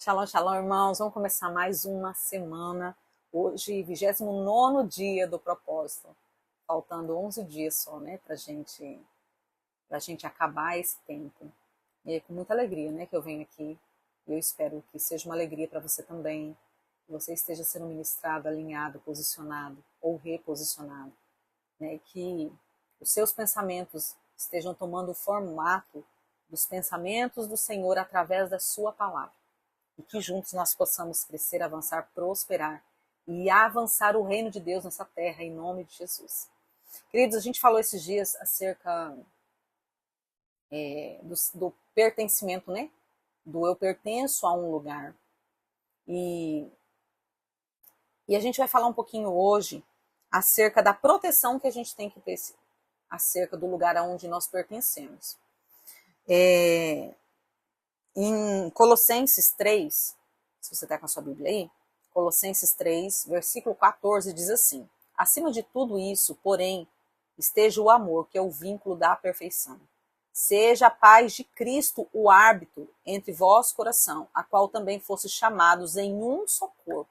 Shalom, shalom, irmãos. Vamos começar mais uma semana. Hoje, 29º dia do propósito. Faltando 11 dias só, né, pra gente acabar esse tempo. E é com muita alegria, né, que eu venho aqui. E eu espero que seja uma alegria para você também. Que você esteja sendo ministrado, alinhado, posicionado ou reposicionado. Né, que os seus pensamentos estejam tomando o formato dos pensamentos do Senhor através da sua palavra. E que juntos nós possamos crescer, avançar, prosperar e avançar o reino de Deus nessa terra, em nome de Jesus. Queridos, a gente falou esses dias acerca do pertencimento, né? Do eu pertenço a um lugar. E a gente vai falar um pouquinho hoje acerca da proteção que a gente tem que ter acerca do lugar aonde nós pertencemos. Em Colossenses 3, se você está com a sua Bíblia aí, Colossenses 3, versículo 14, diz assim: acima de tudo isso, porém, esteja o amor, que é o vínculo da perfeição. Seja a paz de Cristo o árbitro entre vós coração, a qual também fosse chamados em um só corpo,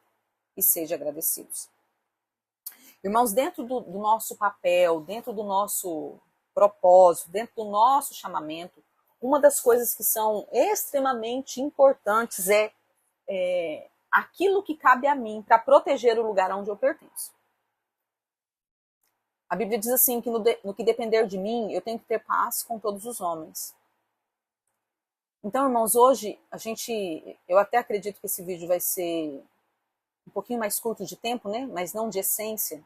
e sejam agradecidos. Irmãos, dentro do nosso papel, dentro do nosso propósito, dentro do nosso chamamento, uma das coisas que são extremamente importantes é aquilo que cabe a mim para proteger o lugar onde eu pertenço. A Bíblia diz assim, que no que depender de mim, eu tenho que ter paz com todos os homens. Então, irmãos, hoje eu até acredito que esse vídeo vai ser um pouquinho mais curto de tempo, né? Mas não de essência.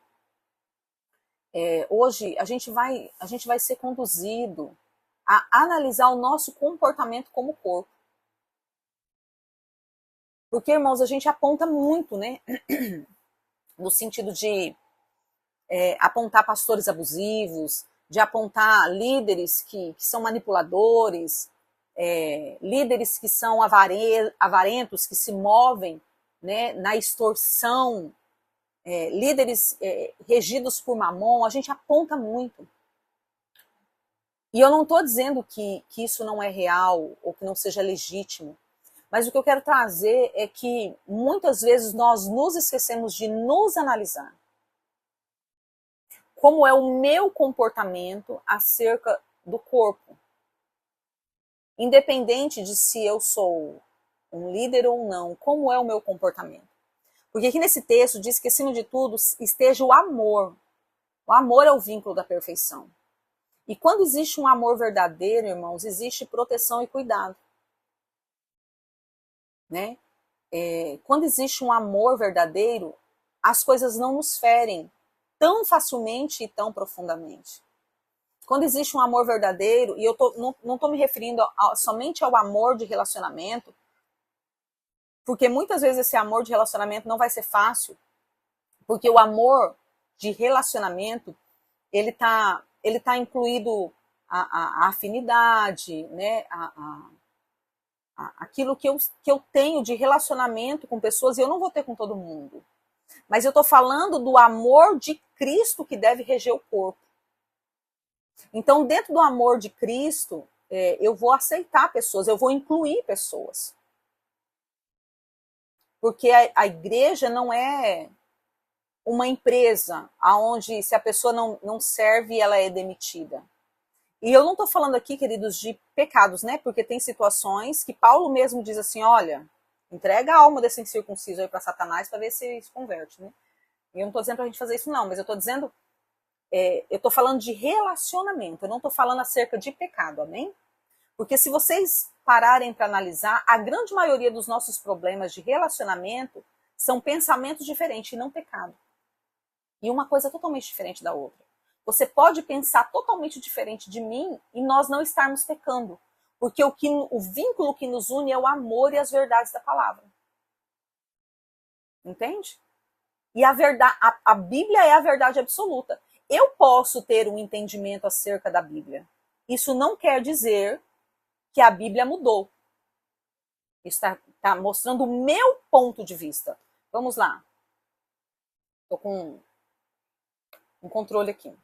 Hoje a gente vai ser conduzido a analisar o nosso comportamento como corpo. Porque, irmãos, a gente aponta muito, né? No sentido de apontar pastores abusivos, de apontar líderes que são manipuladores, líderes que são avarentos, que se movem, né, na extorsão, líderes regidos por mamon, a gente aponta muito. E eu não estou dizendo que isso não é real ou que não seja legítimo, mas o que eu quero trazer é que muitas vezes nós nos esquecemos de nos analisar. Como é o meu comportamento acerca do corpo. Independente de se eu sou um líder ou não, como é o meu comportamento. Porque aqui nesse texto diz que, acima de tudo, esteja o amor. O amor é o vínculo da perfeição. E quando existe um amor verdadeiro, irmãos, existe proteção e cuidado. Né? Quando existe um amor verdadeiro, as coisas não nos ferem tão facilmente e tão profundamente. Quando existe um amor verdadeiro, e eu não estou me referindo somente ao amor de relacionamento, porque muitas vezes esse amor de relacionamento não vai ser fácil, porque o amor de relacionamento, ele tá incluído a afinidade, né? Aquilo que eu tenho de relacionamento com pessoas, e eu não vou ter com todo mundo. Mas eu estou falando do amor de Cristo que deve reger o corpo. Então, dentro do amor de Cristo, eu vou aceitar pessoas, eu vou incluir pessoas. Porque a igreja não é uma empresa onde se a pessoa não serve, ela é demitida. E eu não estou falando aqui, queridos, de pecados, né? Porque tem situações que Paulo mesmo diz assim, olha, entrega a alma desse incircunciso aí para Satanás para ver se ele se converte, né? E eu não estou dizendo para a gente fazer isso não, mas eu estou dizendo, eu estou falando de relacionamento, eu não estou falando acerca de pecado, amém? Porque se vocês pararem para analisar, a grande maioria dos nossos problemas de relacionamento são pensamentos diferentes e não pecado. E uma coisa totalmente diferente da outra. Você pode pensar totalmente diferente de mim e nós não estarmos pecando. Porque o vínculo que nos une é o amor e as verdades da palavra. Entende? E a Bíblia é a verdade absoluta. Eu posso ter um entendimento acerca da Bíblia. Isso não quer dizer que a Bíblia mudou. Isso está mostrando o meu ponto de vista. Vamos lá. Estou com um controle aqui.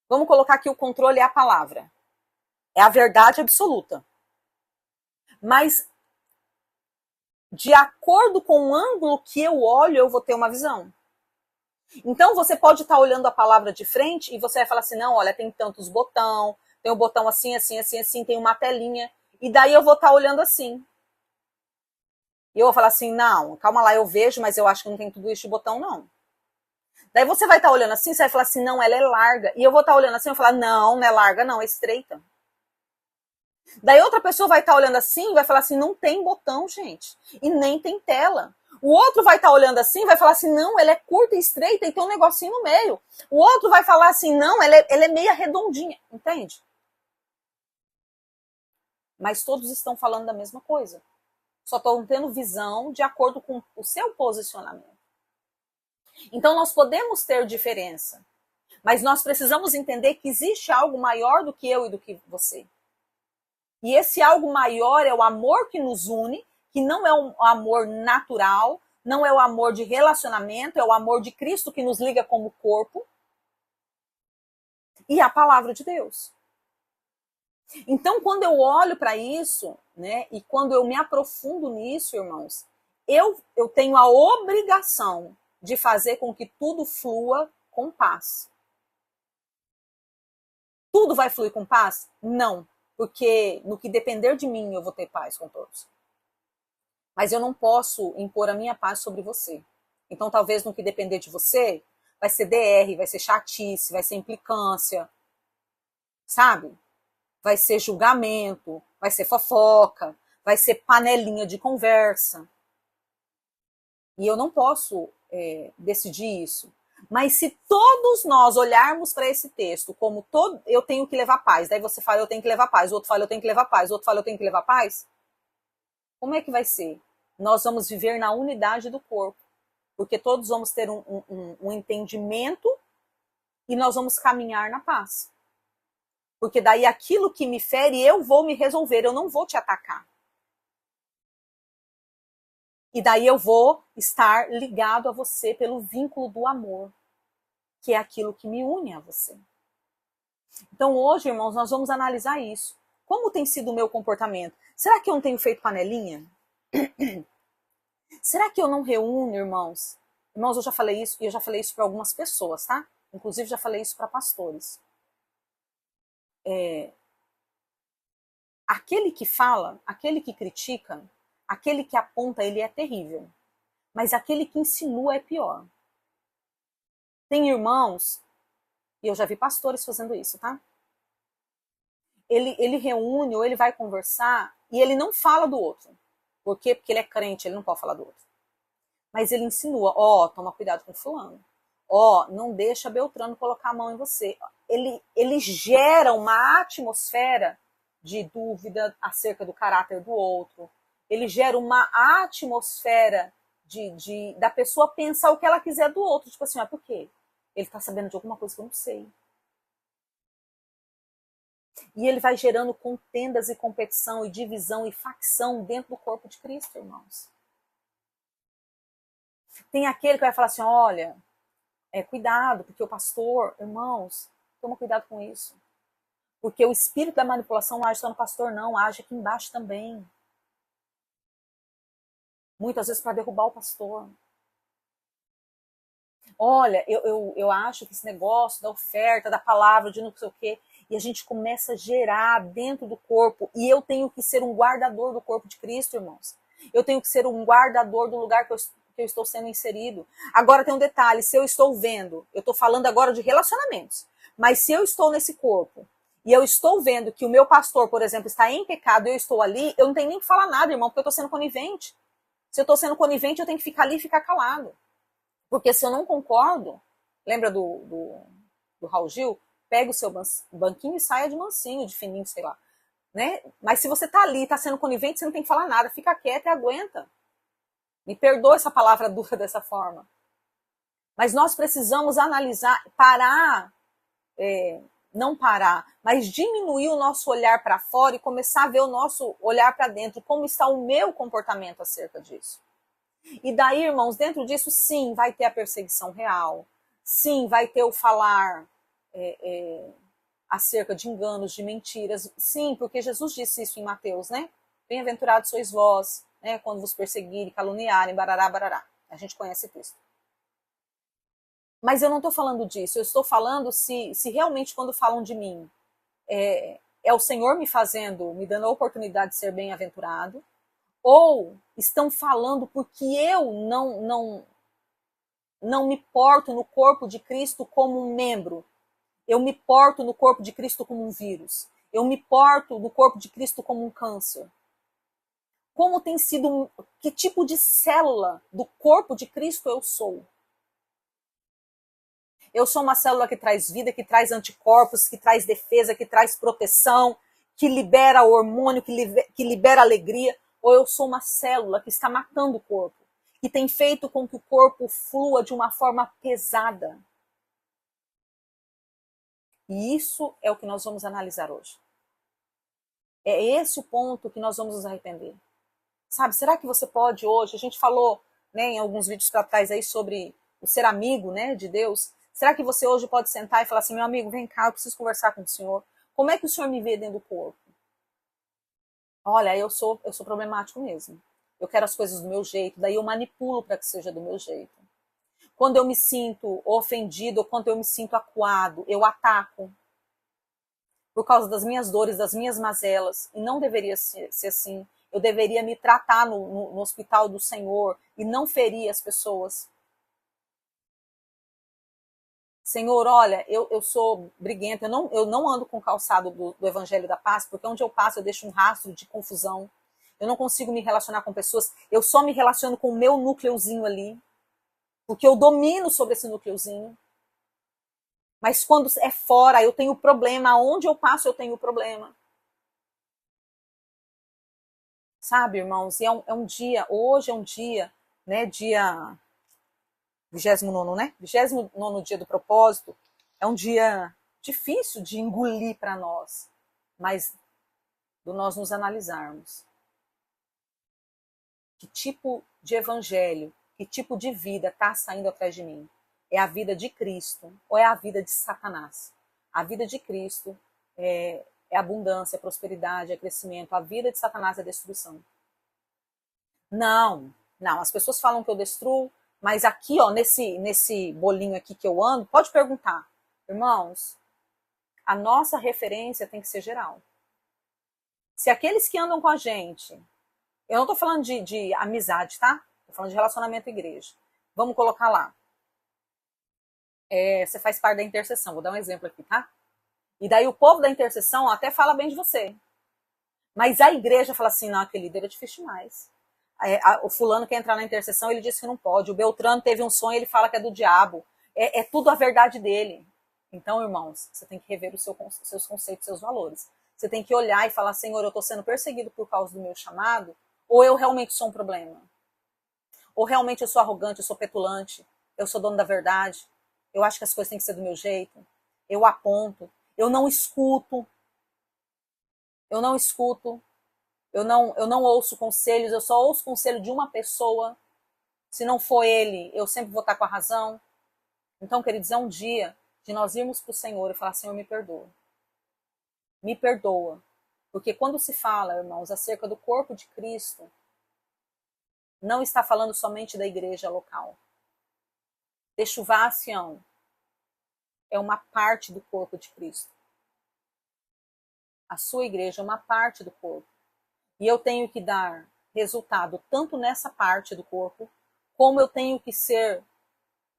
Vamos colocar que o controle é a palavra. É a verdade absoluta. Mas De acordo com o ângulo que eu olho, eu vou ter uma visão. Então, você pode estar olhando a palavra de frente e você vai falar assim, não, olha, tem tantos botão, tem um botão assim, assim, assim, assim, tem uma telinha. E daí eu vou estar olhando assim. E eu vou falar assim, não, calma lá, eu vejo, mas eu acho que não tem tudo isso de botão, não. Daí você vai estar olhando assim, você vai falar assim, não, ela é larga. E eu vou estar olhando assim e falar, não, não é larga, não, é estreita. Daí outra pessoa vai estar olhando assim e vai falar assim, não tem botão, gente. E nem tem tela. O outro vai estar olhando assim e vai falar assim, não, ela é curta e estreita e tem um negocinho no meio. O outro vai falar assim, não, ela é meia redondinha, entende? Mas todos estão falando da mesma coisa. Só estão tendo visão de acordo com o seu posicionamento. Então nós podemos ter diferença, mas nós precisamos entender que existe algo maior do que eu e do que você. E esse algo maior é o amor que nos une, que não é um amor natural, não é o amor de relacionamento, é o amor de Cristo que nos liga como corpo, e a palavra de Deus. Então, quando eu olho para isso, né, e quando eu me aprofundo nisso, irmãos, eu tenho a obrigação de fazer com que tudo flua com paz. Tudo vai fluir com paz? Não, porque no que depender de mim eu vou ter paz com todos. Mas eu não posso impor a minha paz sobre você. Então, talvez no que depender de você, vai ser DR, vai ser chatice, vai ser implicância, sabe? Vai ser julgamento, vai ser fofoca, vai ser panelinha de conversa. E eu não posso decidir isso. Mas se todos nós olharmos para esse texto como eu tenho que levar paz, daí você fala eu tenho que levar paz, o outro fala eu tenho que levar paz, o outro fala eu tenho que levar paz, como é que vai ser? Nós vamos viver na unidade do corpo, porque todos vamos ter um entendimento e nós vamos caminhar na paz. Porque daí aquilo que me fere, eu vou me resolver, eu não vou te atacar. E daí eu vou estar ligado a você pelo vínculo do amor, que é aquilo que me une a você. Então hoje, irmãos, nós vamos analisar isso. Como tem sido o meu comportamento? Será que eu não tenho feito panelinha? Será que eu não reúno, irmãos? Irmãos, eu já falei isso, e eu já falei isso para algumas pessoas, tá? Inclusive já falei isso para pastores. Aquele que fala, aquele que critica, aquele que aponta, ele é terrível. Mas aquele que insinua é pior. Tem irmãos, e eu já vi pastores fazendo isso, tá? Ele reúne ou ele vai conversar e ele não fala do outro. Por quê? Porque ele é crente, ele não pode falar do outro. Mas ele insinua, toma cuidado com fulano. Não deixa Beltrano colocar a mão em você. Ele gera uma atmosfera de dúvida acerca do caráter do outro. Ele gera uma atmosfera da pessoa pensar o que ela quiser do outro. Tipo assim, por quê? Ele tá sabendo de alguma coisa que eu não sei. E ele vai gerando contendas e competição e divisão e facção dentro do corpo de Cristo, irmãos. Tem aquele que vai falar assim, olha, cuidado, porque o pastor, irmãos, toma cuidado com isso. Porque o espírito da manipulação não age só no pastor, não, age aqui embaixo também. Muitas vezes para derrubar o pastor. Olha, eu acho que esse negócio da oferta, da palavra, de não sei o quê, e a gente começa a gerar dentro do corpo, e eu tenho que ser um guardador do corpo de Cristo, irmãos. Eu tenho que ser um guardador do lugar que eu estou sendo inserido. Agora tem um detalhe, se eu estou vendo, eu estou falando agora de relacionamentos, mas se eu estou nesse corpo, e eu estou vendo que o meu pastor, por exemplo, está em pecado e eu estou ali, eu não tenho nem que falar nada, irmão, porque eu estou sendo conivente. Se eu estou sendo conivente, eu tenho que ficar ali e ficar calado. Porque se eu não concordo, lembra do Raul Gil? Pega o seu banquinho e saia de mansinho, de fininho, sei lá. Né? Mas se você tá ali, tá sendo conivente, você não tem que falar nada. Fica quieto e aguenta. Me perdoa essa palavra dura dessa forma. Mas nós precisamos analisar, parar, não parar, mas diminuir o nosso olhar para fora e começar a ver o nosso olhar para dentro. Como está o meu comportamento acerca disso? E daí, irmãos, dentro disso, sim, vai ter a perseguição real. Sim, vai ter o falar acerca de enganos, de mentiras. Sim, porque Jesus disse isso em Mateus, né? Bem-aventurados sois vós, né? Quando vos perseguirem, caluniarem, barará, barará. A gente conhece o texto. Mas eu não estou falando disso, eu estou falando se realmente quando falam de mim, é o Senhor me fazendo, me dando a oportunidade de ser bem-aventurado, ou estão falando porque eu não me porto no corpo de Cristo como um membro, eu me porto no corpo de Cristo como um vírus, eu me porto no corpo de Cristo como um câncer. Como tem sido, que tipo de célula do corpo de Cristo eu sou? Eu sou uma célula que traz vida, que traz anticorpos, que traz defesa, que traz proteção, que libera hormônio, que libera alegria, ou eu sou uma célula que está matando o corpo, que tem feito com que o corpo flua de uma forma pesada. E isso é o que nós vamos analisar hoje. É esse o ponto que nós vamos nos arrepender. Sabe, será que você pode hoje, a gente falou, né, em alguns vídeos para trás aí sobre o ser amigo, né, de Deus. Será que você hoje pode sentar e falar assim, meu amigo, vem cá, eu preciso conversar com o senhor. Como é que o senhor me vê dentro do corpo? Olha, eu sou problemático mesmo. Eu quero as coisas do meu jeito, daí eu manipulo para que seja do meu jeito. Quando eu me sinto ofendido, ou quando eu me sinto acuado, eu ataco. Por causa das minhas dores, das minhas mazelas. E não deveria ser assim. Eu deveria me tratar no hospital do Senhor e não ferir as pessoas. Senhor, olha, eu sou briguenta, eu não ando com o calçado do Evangelho da Paz, porque onde eu passo eu deixo um rastro de confusão. Eu não consigo me relacionar com pessoas, eu só me relaciono com o meu núcleozinho ali, porque eu domino sobre esse núcleozinho. Mas quando é fora, eu tenho problema, aonde eu passo eu tenho problema. Sabe, irmãos, e é um dia, hoje é um dia, né, dia 29º, né? 29º dia do propósito, é um dia difícil de engolir para nós, mas do nós nos analisarmos. Que tipo de evangelho, que tipo de vida está saindo atrás de mim? É a vida de Cristo ou é a vida de Satanás? A vida de Cristo é abundância, é prosperidade, é crescimento. A vida de Satanás é destruição. Não, não. As pessoas falam que eu destruo, mas aqui, ó, nesse bolinho aqui que eu ando, pode perguntar. Irmãos, a nossa referência tem que ser geral. Se aqueles que andam com a gente, eu não tô falando de amizade, tá? Tô falando de relacionamento igreja. Vamos colocar lá. Você faz parte da intercessão, vou dar um exemplo aqui, tá? E daí o povo da intercessão até fala bem de você. Mas a igreja fala assim, não, aquele líder é difícil demais. O fulano quer entrar na intercessão, ele disse que não pode. O Beltrano teve um sonho, ele fala que é do diabo. É tudo a verdade dele. Então, irmãos, você tem que rever seus conceitos, seus valores. Você tem que olhar e falar, Senhor, eu estou sendo perseguido por causa do meu chamado, ou eu realmente sou um problema? Ou realmente eu sou arrogante, eu sou petulante, eu sou dono da verdade, eu acho que as coisas têm que ser do meu jeito, eu aponto, eu não escuto, eu não ouço conselhos, eu só ouço conselho de uma pessoa. Se não for ele, eu sempre vou estar com a razão. Então, queridos, é um dia de nós irmos para o Senhor e falar, Senhor, me perdoa. Me perdoa. Porque quando se fala, irmãos, acerca do corpo de Cristo, não está falando somente da igreja local. Techuvá Sião é uma parte do corpo de Cristo. A sua igreja é uma parte do corpo. E eu tenho que dar resultado tanto nessa parte do corpo, como eu tenho que ser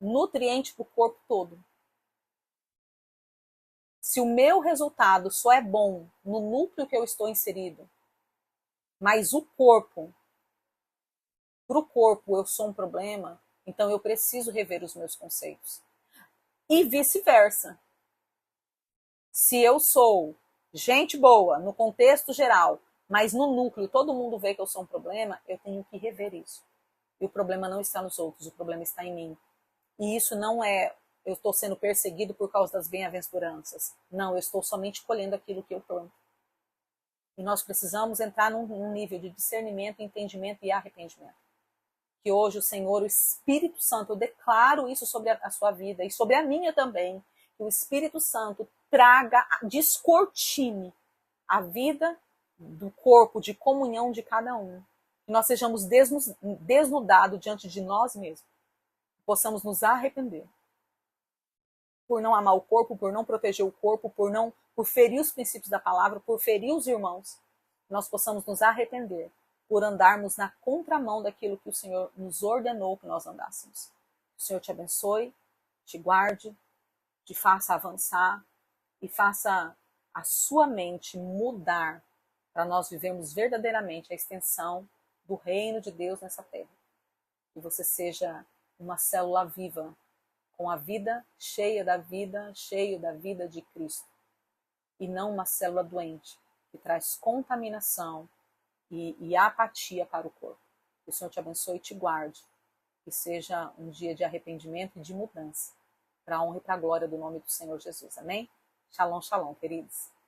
nutriente para o corpo todo. Se o meu resultado só é bom no núcleo que eu estou inserido, mas o corpo, para o corpo eu sou um problema, então eu preciso rever os meus conceitos. E vice-versa. Se eu sou gente boa no contexto geral, mas no núcleo todo mundo vê que eu sou um problema, eu tenho que rever isso. E o problema não está nos outros, o problema está em mim. E isso não é, eu estou sendo perseguido por causa das bem-aventuranças. Não, eu estou somente colhendo aquilo que eu planto. E nós precisamos entrar num nível de discernimento, entendimento e arrependimento. Que hoje o Senhor, o Espírito Santo, eu declaro isso sobre a sua vida e sobre a minha também, que o Espírito Santo traga, descortine a vida do corpo de comunhão de cada um. que nós sejamos desnudados diante de nós mesmos, possamos nos arrepender por não amar o corpo, por não proteger o corpo, por ferir os princípios da palavra, por ferir os irmãos, nós possamos nos arrepender por andarmos na contramão daquilo que o Senhor nos ordenou que nós andássemos. O Senhor te abençoe, te guarde, te faça avançar e faça a sua mente mudar para nós vivermos verdadeiramente a extensão do reino de Deus nessa terra. Que você seja uma célula viva, com a vida, cheio da vida de Cristo. E não uma célula doente, que traz contaminação e apatia para o corpo. Que o Senhor te abençoe e te guarde. Que seja um dia de arrependimento e de mudança, para a honra e para a glória do nome do Senhor Jesus. Amém? Shalom, shalom, queridos.